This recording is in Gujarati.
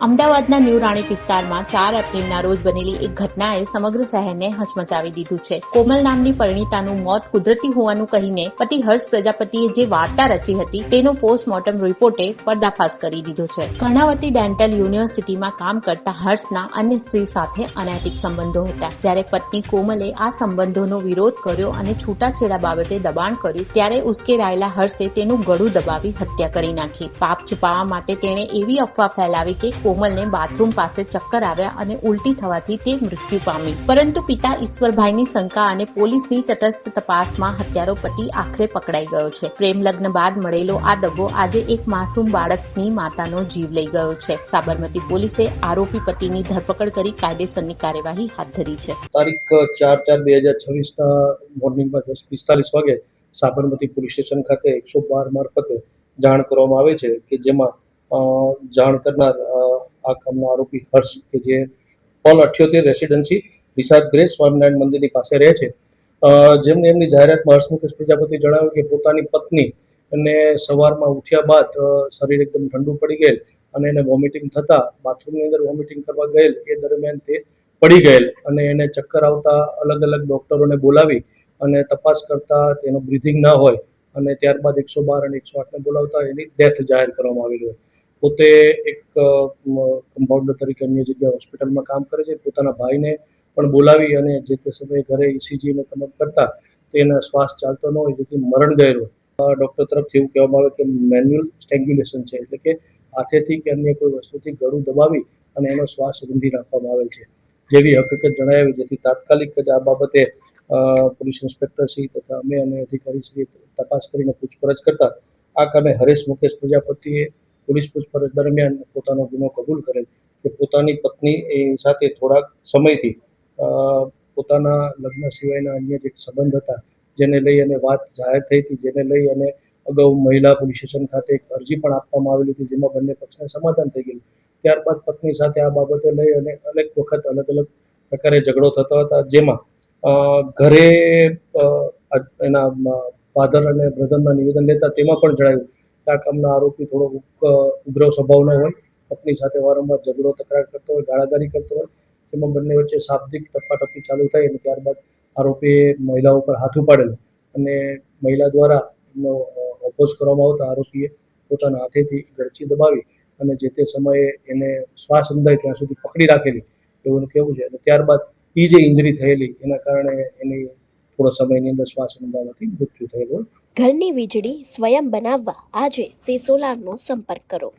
અમદાવાદના ન્યૂ રાણીપ વિસ્તારમાં 4 એપ્રિલના રોજ બનેલી એક ઘટનાએ સમગ્ર શહેરને હચમચાવી દીધું છે. કોમલ નામની પરિણીતાનું મોત કુદરતી હોવાનું કહીને પતિ હર્ષ પ્રજાપતિએ જે વાર્તા રચી હતી તેનો પોસ્ટમોર્ટમ રિપોર્ટે પર્દાફાશ કરી દીધો છે. કર્ણાવતી ડેન્ટલ યુનિવર્સિટીમાં કામ કરતા હર્ષના અન્ય સ્ત્રી સાથે અનૈતિક સંબંધો હતા. જ્યારે પત્ની કોમલે આ સંબંધોનો વિરોધ કર્યો અને છૂટાછેડા બાબતે દબાણ કર્યું ત્યારે ઉશ્કેરાયેલા હર્ષે તેનું ગળું દબાવી હત્યા કરી નાખી. પાપ છુપાવવા માટે તેણે એવી અફવા ફેલાવી કે કોમલને બાથરૂમ પાસે ચક્કર આવ્યા અને ઉલટી થવાથી તે મૃત્યુ પામી. પરંતુ પિતા ઈશ્વરભાઈની શંકા અને પોલીસની તટસ્થ તપાસમાં હત્યારો પતિ આખરે પકડાઈ ગયો છે. પ્રેમ લગ્ન બાદ મળેલો આ દગો આજે એક માસૂમ બાળકની માતાનો જીવ લઈ ગયો છે. સાબરમતી પોલીસે આરોપી પતિની ધરપકડ કરી કાયદેસરની કાર્યવાહી હાથ ધરી છે. તારીખ 4/4/2026 મોર્નિંગમાં 10:45 વાગે સાબરમતી પોલીસ સ્ટેશન ખાતે 112 મારફતે જાણ કરવામાં આવે છે કે જેમાં જાણ કરનાર આ કામના આરોપી હર્ષ કે જે પોલ 78 રેસિડેન્સી વિશાદ ગ્રેસ સ્વામિનારાયણ મંદિરની પાસે રહે છે, જેમને એમની જાહેરાતમાં હર્ષ મુકેશ પ્રજાપતિ જણાવ્યું કે પોતાની પત્ની અને સવારમાં ઉઠ્યા બાદ શરીર એકદમ ઠંડુ પડી ગયેલ અને એને વોમિટિંગ થતા બાથરૂમની અંદર વોમિટિંગ કરવા ગયેલ એ દરમિયાન તે પડી ગયેલ અને એને ચક્કર આવતા અલગ અલગ ડોક્ટરોને બોલાવી અને તપાસ કરતા તેનો બ્રીથિંગ ન હોય અને ત્યારબાદ 112 અને 108ને બોલાવતા એની ડેથ જાહેર કરવામાં આવેલી હોય. પોતે એક કમ્પાઉન્ડર તરીકે અન્ય જગ્યાએ હોસ્પિટલમાં કામ કરે છે. પોતાના ભાઈને પણ બોલાવી અને જે તે સમયે ઘરે ઇસીજીને કનેક્ટ કરતા તેના શ્વાસ ચાલતો ન હોય જેથી મરણ ગયેલો. ડૉક્ટર તરફથી એવું કહેવામાં આવે કે મેન્યુઅલ સ્ટ્રેંગ્યુલેશન છે, એટલે કે હાથેથી કે અન્ય કોઈ વસ્તુથી ગળું દબાવી અને એનો શ્વાસ રૂંધી નાખવામાં આવેલ છે જેવી હકીકત જણાવી, જેથી તાત્કાલિક જ આ બાબતે પોલીસ ઇન્સ્પેક્ટરશ્રી તથા અમે અને અધિકારીશ્રીએ તપાસ કરીને પૂછપરછ કરતા આ કામે હરેશ મુકેશ પ્રજાપતિએ પોલીસ પૂછપરછ દરમિયાન પોતાનો ગુનો કબૂલ કરેલ કે પોતાની પત્ની સાથે થોડાક સમયથી પોતાના લગ્ન સિવાયના અન્ય જે સંબંધ હતા જેને લઈ અને વાત જાહેર થઈ હતી, જેને લઈ અને અગાઉ મહિલા પોલીસ સ્ટેશન ખાતે એક અરજી પણ આપવામાં આવેલી હતી જેમાં બંને પક્ષને સમાધાન થઈ ગયું. ત્યારબાદ પત્ની સાથે આ બાબતે લઈ અને અનેક વખત અલગ અલગ પ્રકારે ઝઘડો થતો હતા, જેમાં ઘરે એના ફાધર અને બ્રધરના નિવેદન લેતા તેમાં પણ જણાવ્યું કે આ કામના આરોપી થોડો ઉગ્ર સ્વભાવનો હોય, પત્ની સાથે વારંવાર ઝઘડો તકરાર કરતો હોય, ગાળાગાળી કરતો હોય, જેમાં બંને વચ્ચે શાબ્દિક ટપ્પાટપ્પી ચાલુ થઈ અને ત્યારબાદ આરોપીએ મહિલા ઉપર હાથ ઉપાડેલો અને મહિલા દ્વારા એમનો ઓપોઝ કરવામાં આવતા આરોપીએ પોતાના હાથેથી ગળચી દબાવી અને જે તે સમયે એને શ્વાસ રૂંધાય ત્યાં સુધી પકડી રાખેલી એવું કહેવું છે. અને ત્યારબાદ એ જે ઇન્જરી થયેલી એના કારણે એની થોડો સમયની અંદર શ્વાસ રૂંધાવાથી મૃત્યુ થયેલું. ઘરની વીજળી સ્વયં બનાવવા આજે સે સોલારનો સંપર્ક કરો.